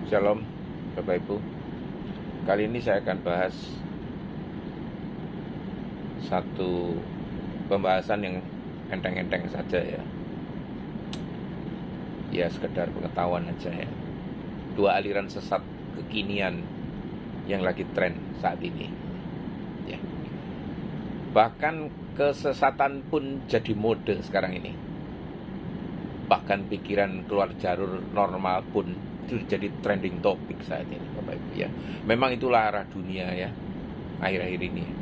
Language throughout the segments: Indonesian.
Shalom Bapak Ibu. Kali ini saya akan bahas satu pembahasan yang enteng-enteng saja ya. Ya sekedar pengetahuan aja ya. Dua aliran sesat kekinian yang lagi tren saat ini ya. Bahkan kesesatan pun jadi mode sekarang ini. Bahkan pikiran keluar jalur normal pun itu jadi trending topik saat ini Bapak Ibu ya. Memang itulah arah dunia ya, akhir-akhir ini ya.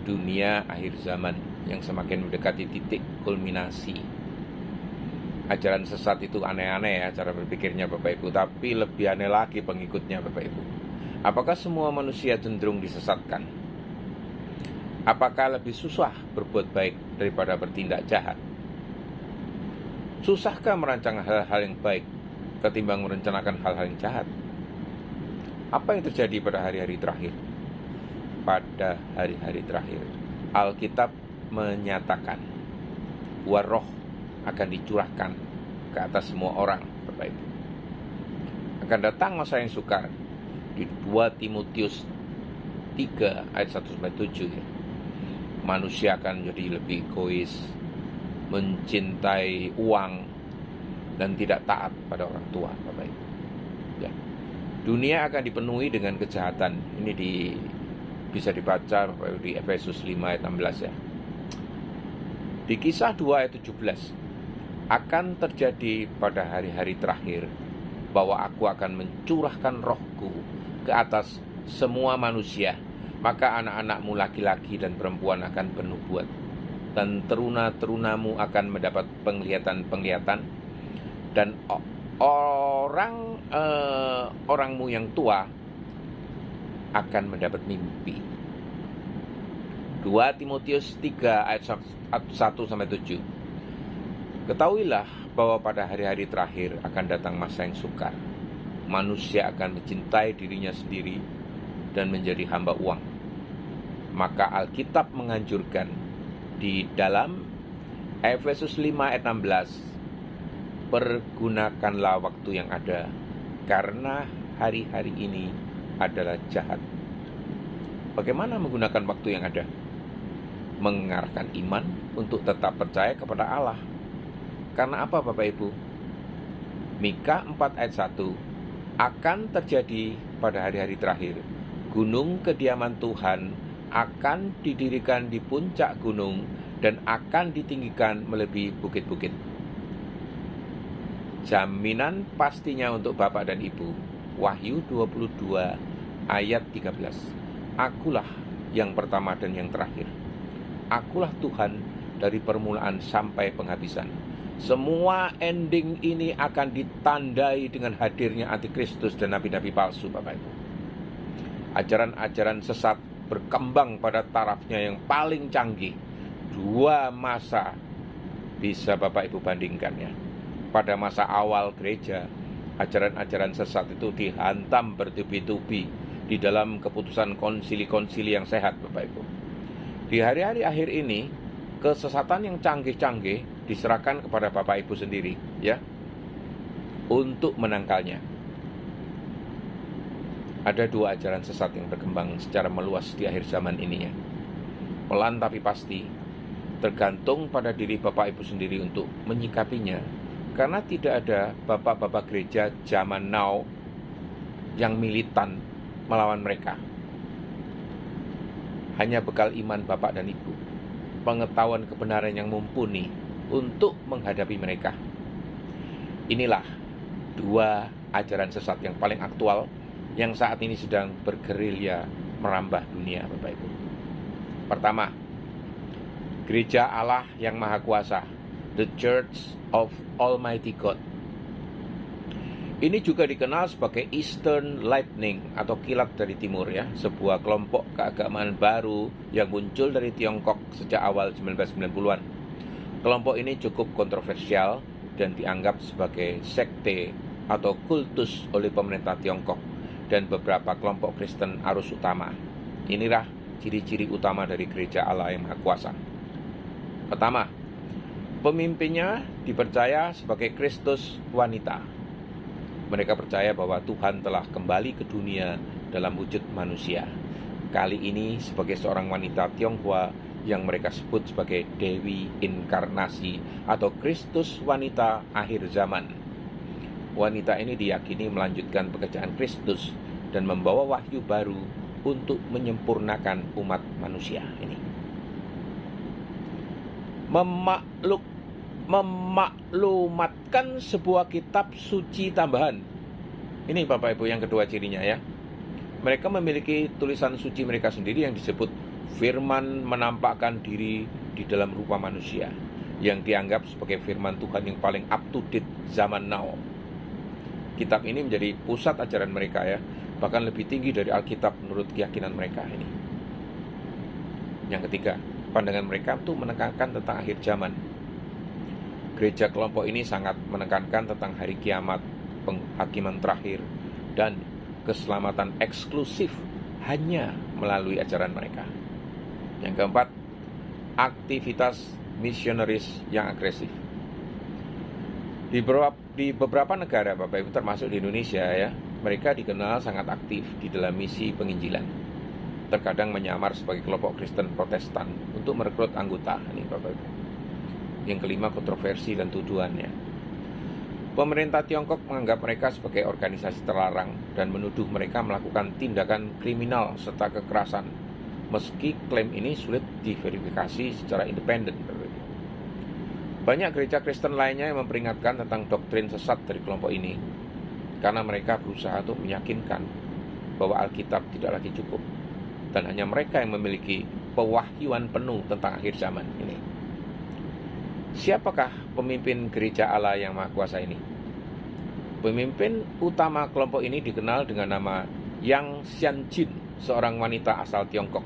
Dunia akhir zaman yang semakin mendekati titik kulminasi. Ajaran sesat itu aneh-aneh ya cara berpikirnya Bapak Ibu, tapi lebih aneh lagi pengikutnya Bapak Ibu. Apakah semua manusia cenderung disesatkan? Apakah lebih susah berbuat baik daripada bertindak jahat? Susahkah merancang hal-hal yang baik ketimbang merencanakan hal-hal yang jahat? Apa yang terjadi pada hari-hari terakhir? Pada hari-hari terakhir, Alkitab menyatakan bahwa roh akan dicurahkan ke atas semua orang, Bapak Ibu. Akan datang masa yang sukar. Di 2 Timotius 3 ayat 1-7 ya. Manusia akan jadi lebih egois, mencintai uang, dan tidak taat pada orang tua, Bapak Ibu. Ya. Dunia akan dipenuhi dengan kejahatan. Ini bisa dibaca Bapak Ibu, di Efesus 5 ayat 16 ya. Di Kisah 2 ayat 17, akan terjadi pada hari-hari terakhir bahwa aku akan mencurahkan rohku ke atas semua manusia, maka anak-anakmu laki-laki dan perempuan akan bernubuat, dan teruna-terunamu akan mendapat penglihatan-penglihatan, dan orangmu yang tua akan mendapat mimpi. 2 Timotius 3 ayat 1-7. Ketahuilah bahwa pada hari-hari terakhir akan datang masa yang sukar. Manusia akan mencintai dirinya sendiri dan menjadi hamba uang. Maka Alkitab menganjurkan di dalam Efesus 5 ayat 16, pergunakanlah waktu yang ada, karena hari-hari ini adalah jahat. Bagaimana menggunakan waktu yang ada? Mengarahkan iman untuk tetap percaya kepada Allah. Karena apa Bapak Ibu? Mika 4 ayat 1, akan terjadi pada hari-hari terakhir, gunung kediaman Tuhan akan didirikan di puncak gunung dan akan ditinggikan melebihi bukit-bukit. Jaminan pastinya untuk Bapak dan Ibu. Wahyu 22 ayat 13. Akulah yang pertama dan yang terakhir. Akulah Tuhan dari permulaan sampai penghabisan. Semua ending ini akan ditandai dengan hadirnya antikristus dan nabi-nabi palsu Bapak Ibu. Ajaran-ajaran sesat berkembang pada tarafnya yang paling canggih. 2 masa bisa Bapak Ibu bandingkan ya. Pada masa awal gereja, ajaran-ajaran sesat itu dihantam bertubi-tubi di dalam keputusan konsili-konsili yang sehat Bapak Ibu. Di hari-hari akhir ini, kesesatan yang canggih-canggih diserahkan kepada Bapak Ibu sendiri ya, untuk menangkalnya. Ada 2 ajaran sesat yang berkembang secara meluas di akhir zaman ini ya. Pelan tapi pasti, tergantung pada diri Bapak Ibu sendiri untuk menyikapinya. Karena tidak ada bapak-bapak gereja zaman now yang militan melawan mereka. Hanya bekal iman Bapak dan Ibu, pengetahuan kebenaran yang mumpuni untuk menghadapi mereka. Inilah 2 ajaran sesat yang paling aktual yang saat ini sedang bergerilya merambah dunia Bapak Ibu. Pertama, Gereja Allah yang Maha Kuasa, The Church of Almighty God. Ini juga dikenal sebagai Eastern Lightning atau kilat dari timur ya, sebuah kelompok keagamaan baru yang muncul dari Tiongkok sejak awal 1990-an. Kelompok ini cukup kontroversial dan dianggap sebagai sekte atau kultus oleh pemerintah Tiongkok dan beberapa kelompok Kristen arus utama. Inilah ciri-ciri utama dari Gereja Allah yang Maha Kuasa. Pertama, pemimpinnya dipercaya sebagai Kristus wanita. Mereka percaya bahwa Tuhan telah kembali ke dunia dalam wujud manusia. Kali ini sebagai seorang wanita Tionghoa yang mereka sebut sebagai Dewi Inkarnasi atau Kristus wanita akhir zaman. Wanita ini diyakini melanjutkan pekerjaan Kristus dan membawa wahyu baru untuk menyempurnakan umat manusia ini. Memaklumatkan sebuah kitab suci tambahan. Ini Bapak Ibu yang kedua cirinya ya. Mereka memiliki tulisan suci mereka sendiri yang disebut firman menampakkan diri di dalam rupa manusia, yang dianggap sebagai firman Tuhan yang paling up to date zaman now. Kitab ini menjadi pusat ajaran mereka ya, bahkan lebih tinggi dari Alkitab menurut keyakinan mereka ini. Yang ketiga, pandangan mereka itu menekankan tentang akhir zaman. Gereja kelompok ini sangat menekankan tentang hari kiamat, penghakiman terakhir, dan keselamatan eksklusif hanya melalui ajaran mereka. Yang keempat, aktivitas misionaris yang agresif. Di beberapa negara, Bapak Ibu, termasuk di Indonesia ya, mereka dikenal sangat aktif di dalam misi penginjilan. Terkadang menyamar sebagai kelompok Kristen Protestan untuk merekrut anggota. Ini Bapak Ibu. Yang kelima, kontroversi dan tuduhannya. Pemerintah Tiongkok menganggap mereka sebagai organisasi terlarang dan menuduh mereka melakukan tindakan kriminal serta kekerasan, meski klaim ini sulit diverifikasi secara independen. Banyak gereja Kristen lainnya yang memperingatkan tentang doktrin sesat dari kelompok ini, karena mereka berusaha untuk meyakinkan bahwa Alkitab tidak lagi cukup, dan hanya mereka yang memiliki pewahyuan penuh tentang akhir zaman ini. Siapakah pemimpin gereja Allah yang Maha Kuasa ini? Pemimpin utama kelompok ini dikenal dengan nama Yang Xianjin, seorang wanita asal Tiongkok.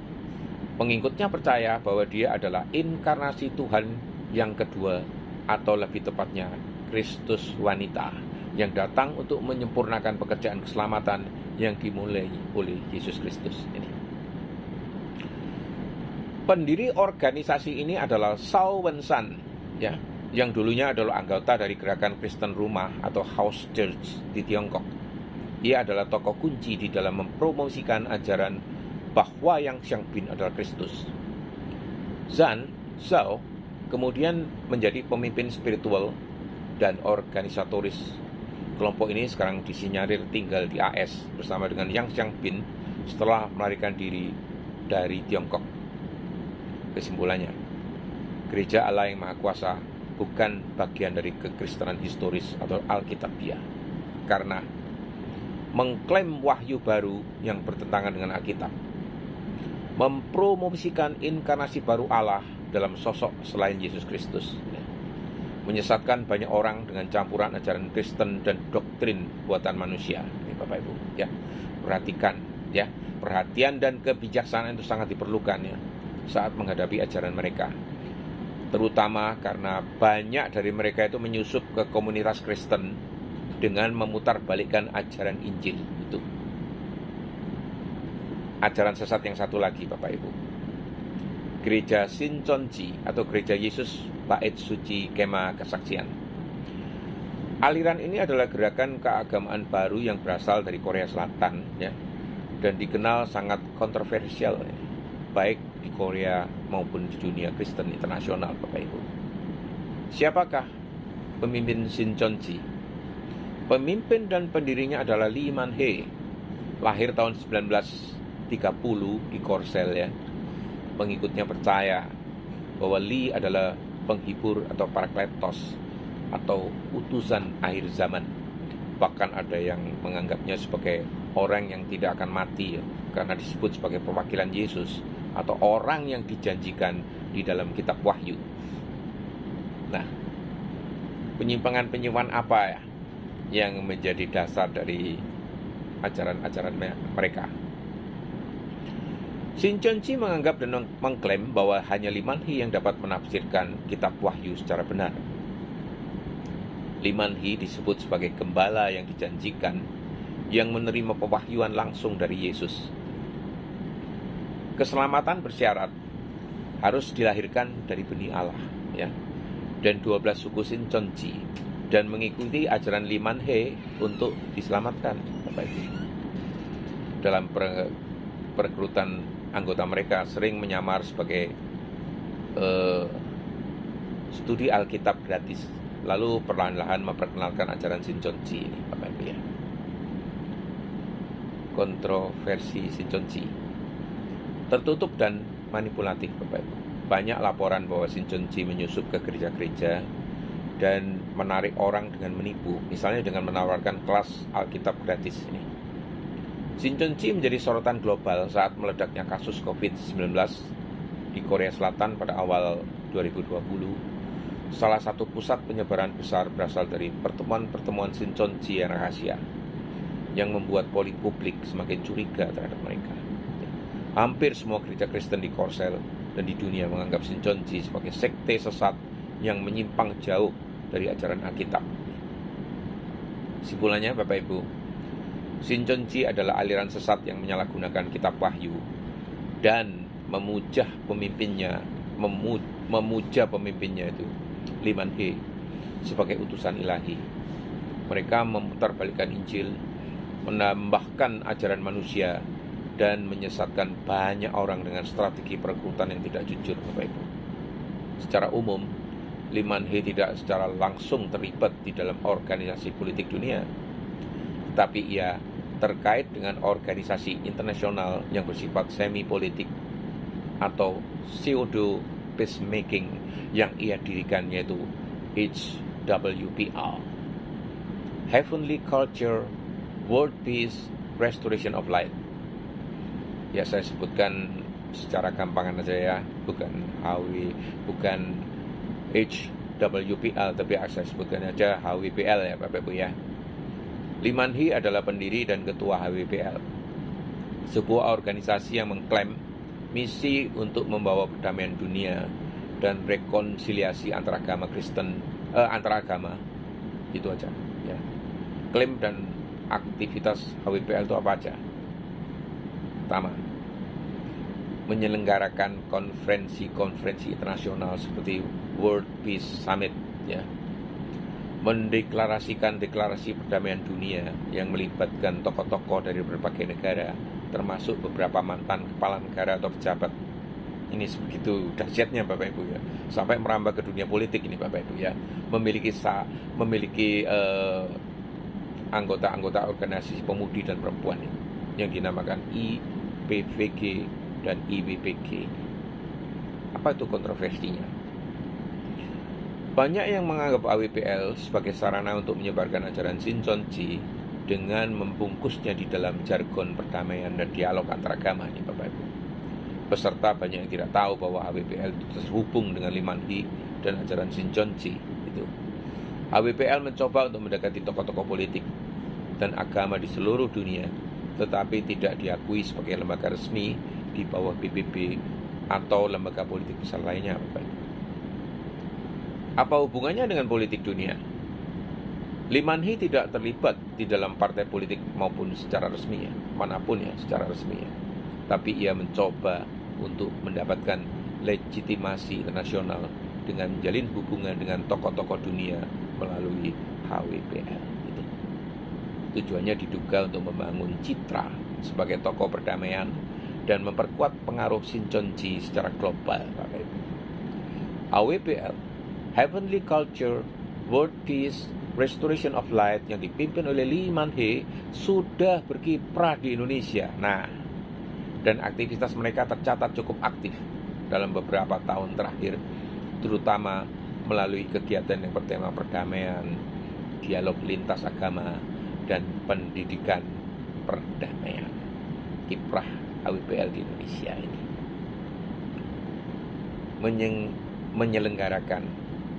Pengikutnya percaya bahwa dia adalah inkarnasi Tuhan yang kedua, atau lebih tepatnya Kristus wanita, yang datang untuk menyempurnakan pekerjaan keselamatan yang dimulai oleh Yesus Kristus ini. Pendiri organisasi ini adalah Shao Wenshan, ya, yang dulunya adalah anggota dari gerakan Kristen Rumah atau House Church di Tiongkok. Ia adalah tokoh kunci di dalam mempromosikan ajaran bahwa Yang Xiangbin adalah Kristus. Shao kemudian menjadi pemimpin spiritual dan organisatoris. Kelompok ini sekarang disinyalir tinggal di AS bersama dengan Yang Xiangbin setelah melarikan diri dari Tiongkok. Kesimpulannya, Gereja Allah yang Maha Kuasa bukan bagian dari kekristenan historis atau Alkitabiah, karena mengklaim wahyu baru yang bertentangan dengan Alkitab, mempromosikan inkarnasi baru Allah dalam sosok selain Yesus Kristus, menyesatkan banyak orang dengan campuran ajaran Kristen dan doktrin buatan manusia. Ini Bapak Ibu ya, perhatikan ya, perhatian dan kebijaksanaan itu sangat diperlukan ya saat menghadapi ajaran mereka, terutama karena banyak dari mereka itu menyusup ke komunitas Kristen dengan memutarbalikkan ajaran Injil itu. Ajaran sesat yang satu lagi Bapak Ibu, Gereja Shincheonji atau Gereja Yesus Bait Suci Kema Kesaksian. Aliran ini adalah gerakan keagamaan baru yang berasal dari Korea Selatan ya, dan dikenal sangat kontroversial baik di Korea maupun di dunia Kristen internasional Bapak Ibu. Siapakah pemimpin Shincheonji? Pemimpin dan pendirinya adalah Lee Man-hee, lahir tahun 1930 di Korsel ya. Pengikutnya percaya bahwa Lee adalah penghibur atau parakletos atau utusan akhir zaman. Bahkan ada yang menganggapnya sebagai orang yang tidak akan mati ya, karena disebut sebagai perwakilan Yesus atau orang yang dijanjikan di dalam kitab Wahyu. Nah, penyimpangan-penyimpangan apa ya yang menjadi dasar dari ajaran-ajaran mereka? Shincheonji menganggap dan mengklaim bahwa hanya Lee Man-hee yang dapat menafsirkan kitab Wahyu secara benar. Lee Man-hee disebut sebagai gembala yang dijanjikan yang menerima pewahyuan langsung dari Yesus. Keselamatan bersyarat harus dilahirkan dari benih Allah ya. Dan 12 suku Shincheonji dan mengikuti ajaran Liman He untuk diselamatkan, Bapak Ibu. Dalam perekrutan anggota mereka sering menyamar sebagai studi Alkitab gratis, lalu perlahan-lahan memperkenalkan ajaran Shincheonji ini, Bapak Ibu ya. Kontroversi Shincheonji tertutup dan manipulatif, Bapak Ibu. Banyak laporan bahwa Shincheonji menyusup ke gereja-gereja dan menarik orang dengan menipu, misalnya dengan menawarkan kelas Alkitab gratis ini. Shincheonji menjadi sorotan global saat meledaknya kasus COVID-19 di Korea Selatan pada awal 2020. Salah satu pusat penyebaran besar berasal dari pertemuan-pertemuan Shincheonji yang rahasia, yang membuat publik semakin curiga terhadap mereka. Hampir semua gereja Kristen di Korsel dan di dunia menganggap Shincheonji sebagai sekte sesat yang menyimpang jauh dari ajaran Alkitab. Simpulannya, Bapak Ibu, Shincheonji adalah aliran sesat yang menyalahgunakan kitab Wahyu dan memuja pemimpinnya itu Liman He sebagai utusan ilahi. Mereka memutarbalikkan Injil, menambahkan ajaran manusia, dan menyesatkan banyak orang dengan strategi perekrutan yang tidak jujur, Bapak Ibu. Secara umum, Liman He tidak secara langsung terlibat di dalam organisasi politik dunia, tetapi ia terkait dengan organisasi internasional yang bersifat semi-politik atau pseudo peacemaking yang ia dirikan, yaitu HWPL, Heavenly Culture, World Peace, Restoration of Light. Ya, saya sebutkan secara gampangan aja ya, bukan HWPL, tapi saya sebutkan aja HWPL ya, Bapak Ibu ya. Liman He adalah pendiri dan ketua HWPL, sebuah organisasi yang mengklaim misi untuk membawa perdamaian dunia dan rekonsiliasi antara agama Kristen, antara agama, itu aja ya. Klaim dan aktivitas HWPL itu apa aja? Pertama, menyelenggarakan konferensi internasional seperti World Peace Summit ya, mendeklarasikan deklarasi perdamaian dunia yang melibatkan tokoh-tokoh dari berbagai negara, termasuk beberapa mantan kepala negara atau pejabat. Ini sebegitu dahsyatnya, Bapak Ibu ya, sampai merambah ke dunia politik ini, Bapak Ibu ya. Memiliki anggota-anggota organisasi pemudi dan perempuan ini, yang dinamakan IPVG dan IWPG. Apa itu kontroversinya? Banyak yang menganggap HWPL sebagai sarana untuk menyebarkan ajaran Shincheonji dengan membungkusnya di dalam jargon perdamaian dan dialog antaragama ini, Bapak Ibu. Peserta banyak yang tidak tahu bahwa HWPL itu terhubung dengan Liman He dan ajaran Shincheonji itu. HWPL mencoba untuk mendekati tokoh-tokoh politik dan agama di seluruh dunia, tetapi tidak diakui sebagai lembaga resmi di bawah PBB atau lembaga politik besar lainnya, Bapak Ibu. Apa hubungannya dengan politik dunia? Liman He tidak terlibat di dalam partai politik maupun secara resmi ya, manapun ya secara resmi ya. Tapi ia mencoba untuk mendapatkan legitimasi internasional dengan menjalin hubungan dengan tokoh-tokoh dunia melalui HWPL. Tujuannya diduga untuk membangun citra sebagai tokoh perdamaian dan memperkuat pengaruh Shincheonji secara global, Bapak Ibu. HWPL, Heavenly Culture, World Peace, Restoration of Light, yang dipimpin oleh Liman He, sudah berkiprah di Indonesia. Nah, dan aktivitas mereka tercatat cukup aktif dalam beberapa tahun terakhir, terutama melalui kegiatan yang bertema perdamaian, dialog lintas agama, dan pendidikan perdamaian. Kiprah HWPL di Indonesia ini menyelenggarakan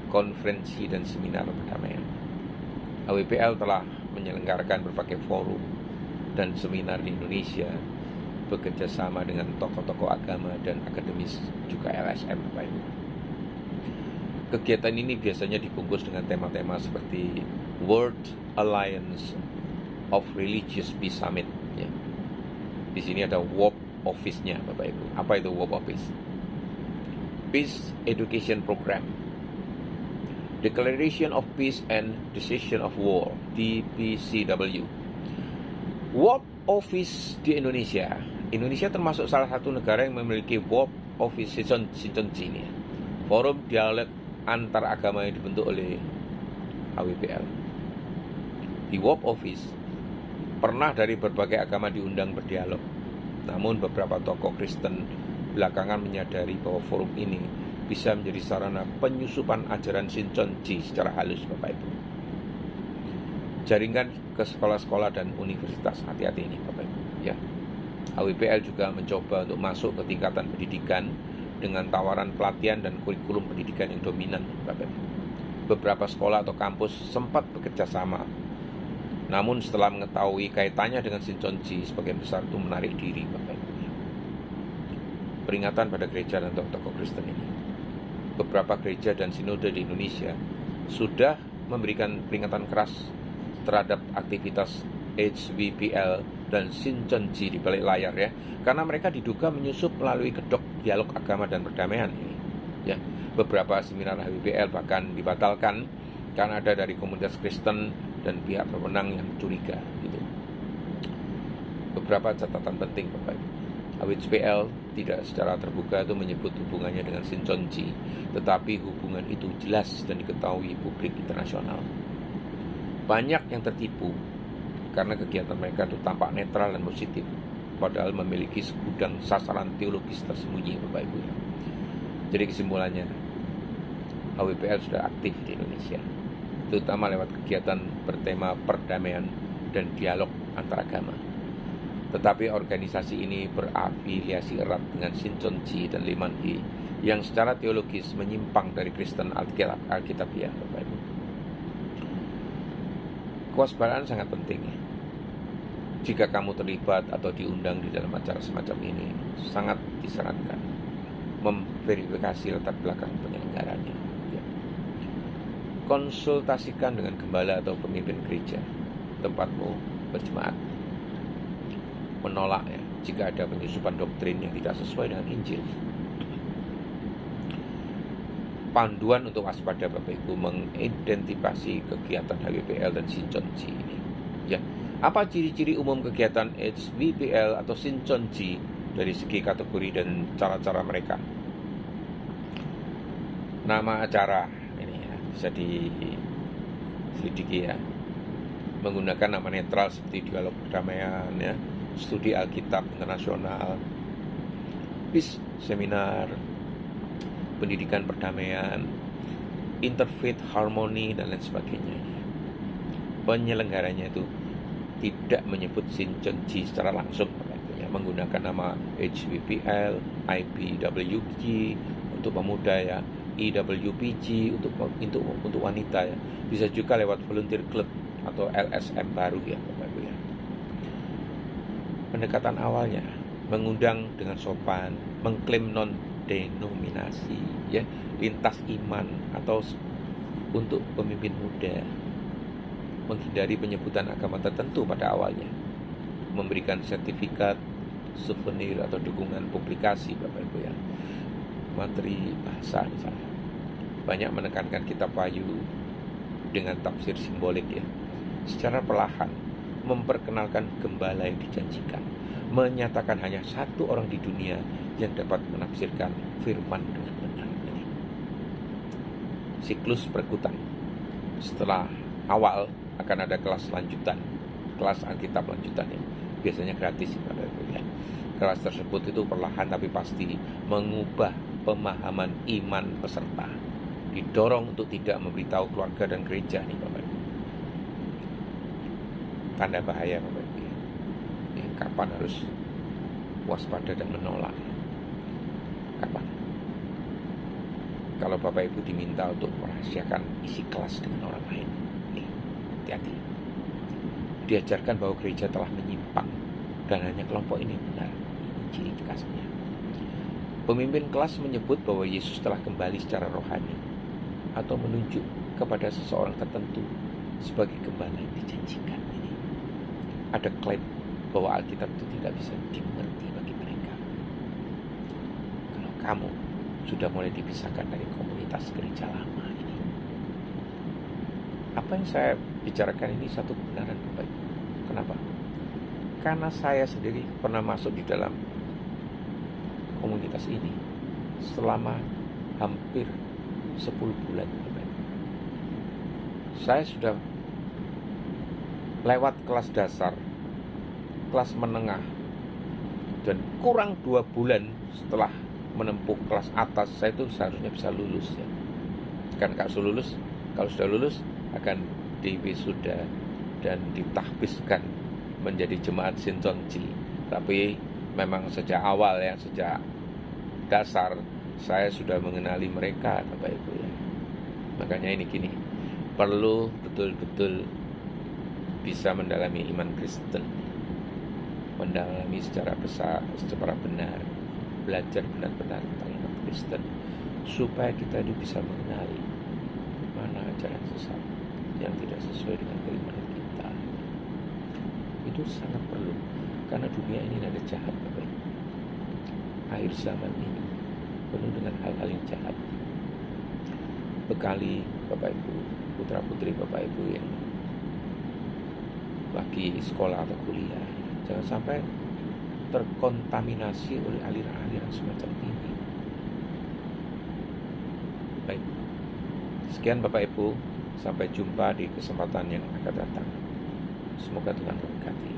konferensi dan seminar perdamaian. HWPL telah menyelenggarakan berbagai forum dan seminar di Indonesia, bekerja sama dengan tokoh-tokoh agama dan akademis, juga LSM, Bapak Ibu. Kegiatan ini biasanya dibungkus dengan tema-tema seperti World Alliance of Religious Peace Summit ya. Di sini ada WOP Office-nya, Bapak Ibu. Apa itu WOP Office? Peace Education Program. Declaration of Peace and Decision of War, DPCW. Warp Office di Indonesia. Indonesia termasuk salah satu negara yang memiliki Warp Office Sinconci ini, forum dialog antar agama yang dibentuk oleh HWPL. Di Warp Office pernah dari berbagai agama diundang berdialog. Namun beberapa tokoh Kristen belakangan menyadari bahwa forum ini bisa menjadi sarana penyusupan ajaran Sinconci secara halus, Bapak Ibu. Jaringan ke sekolah-sekolah dan universitas, hati-hati ini Bapak Ibu ya. HWPL juga mencoba untuk masuk ke tingkatan pendidikan dengan tawaran pelatihan dan kurikulum pendidikan yang dominan, Bapak Ibu. Beberapa sekolah atau kampus sempat bekerja sama. Namun setelah mengetahui kaitannya dengan Sinconci, sebagian besar itu menarik diri, Bapak Ibu. Peringatan pada gereja dan tokoh Kristen ini. Beberapa gereja dan sinode di Indonesia sudah memberikan peringatan keras terhadap aktivitas HWPL dan Sinconci di balik layar ya, karena mereka diduga menyusup melalui kedok dialog agama dan perdamaian ini. Ya, beberapa seminar HWPL bahkan dibatalkan karena ada dari komunitas Kristen dan pihak berwenang yang curiga gitu. Beberapa catatan penting Bapak Ibu. HWPL tidak secara terbuka itu menyebut hubungannya dengan Sinconci, tetapi hubungan itu jelas dan diketahui publik internasional. Banyak yang tertipu karena kegiatan mereka itu tampak netral dan positif, padahal memiliki segudang sasaran teologis tersembunyi, Bapak Ibu. Jadi kesimpulannya, HWPL sudah aktif di Indonesia, terutama lewat kegiatan bertema perdamaian dan dialog antaragama. Tetapi organisasi ini berafiliasi erat dengan Sinconci dan Limanhi yang secara teologis menyimpang dari Kristen Alkitabiah, Bapak Ibu. Kewaspadaan sangat penting ya. Jika kamu terlibat atau diundang di dalam acara semacam ini, sangat disarankan memverifikasi latar belakang penyelenggaranya ya. Konsultasikan dengan gembala atau pemimpin gereja tempatmu berjemaat. Menolak ya jika ada penyusupan doktrin yang tidak sesuai dengan Injil. Panduan untuk waspada Bapak Ibu mengidentifikasi kegiatan HWPL dan Sinconci ini. Ya, apa ciri-ciri umum kegiatan HWPL atau Sinconci dari segi kategori dan cara-cara mereka? Nama acara ini ya, bisa diselidiki ya. Menggunakan nama netral seperti dialog perdamaian ya, studi Alkitab internasional, peace seminar, pendidikan perdamaian, interfaith harmony dan lain sebagainya. Penyelenggaranya itu tidak menyebut Sinconci secara langsung, ya, menggunakan nama HWPL, IPWG untuk pemuda ya, EWPG untuk wanita ya. Bisa juga lewat volunteer club atau LSM baru ya, Bapak Ibu ya. Pendekatan awalnya mengundang dengan sopan, mengklaim non-denominasi ya, lintas iman atau untuk pemimpin muda, menghindari penyebutan agama tertentu pada awalnya, memberikan sertifikat, souvenir atau dukungan publikasi Bapak Ibu ya, materi bahasa misalnya. Banyak menekankan kitab Wahyu dengan tafsir simbolik ya, secara perlahan memperkenalkan gembala yang dijanjikan, menyatakan hanya satu orang di dunia yang dapat menafsirkan firman dengan benar. Siklus berkutang. Setelah awal akan ada kelas lanjutan, kelas Alkitab lanjutan ya, biasanya gratis Bapak Ibu ya. Kelas tersebut itu perlahan tapi pasti mengubah pemahaman iman peserta, didorong untuk tidak memberitahu keluarga dan gereja nih Bapak Ibu. Tanda bahaya Bapak Ibu. Kapan harus waspada dan menolak? Kapan? Kalau Bapak Ibu diminta untuk merahasiakan isi kelas dengan orang lain, nih, hati-hati. Diajarkan bahwa gereja telah menyimpang dan hanya kelompok ini benar. Ini ciri khasnya. Pemimpin kelas menyebut bahwa Yesus telah kembali secara rohani atau menunjuk kepada seseorang tertentu sebagai gembala yang dijanjikan. Ini ada klaim bahwa Alkitab itu tidak bisa dimengerti bagi mereka. Kalau kamu sudah mulai dipisahkan dari komunitas gereja lama ini, Apa yang saya bicarakan ini satu kebenaran, Bapak Ibu. Kenapa? Karena saya sendiri pernah masuk di dalam komunitas ini selama hampir 10 bulan, Bapak Ibu. Saya sudah lewat kelas dasar, kelas menengah, dan kurang 2 bulan setelah menempuh kelas atas, saya itu seharusnya bisa lulus ya. Kan kalau sudah lulus akan diwisuda dan ditahbiskan menjadi jemaat Shincheonji. Tapi memang sejak awal ya, sejak dasar saya sudah mengenali mereka, Bapak Ibu ya. Makanya ini gini, perlu betul-betul bisa mendalami iman Kristen, mendalami secara benar, belajar benar-benar tentang iman Kristen, supaya kita itu bisa mengenali mana ajaran sesat yang tidak sesuai dengan keimanan kita. Itu sangat perlu, karena dunia ini ada jahat, Bapak Ibu. Akhir zaman ini penuh dengan hal-hal yang jahat. Bekali Bapak Ibu, putra-putri Bapak Ibu yang lagi sekolah atau kuliah, jangan sampai terkontaminasi oleh aliran-aliran semacam ini. Baik, sekian Bapak Ibu, sampai jumpa di kesempatan yang akan datang. Semoga Tuhan memberkati.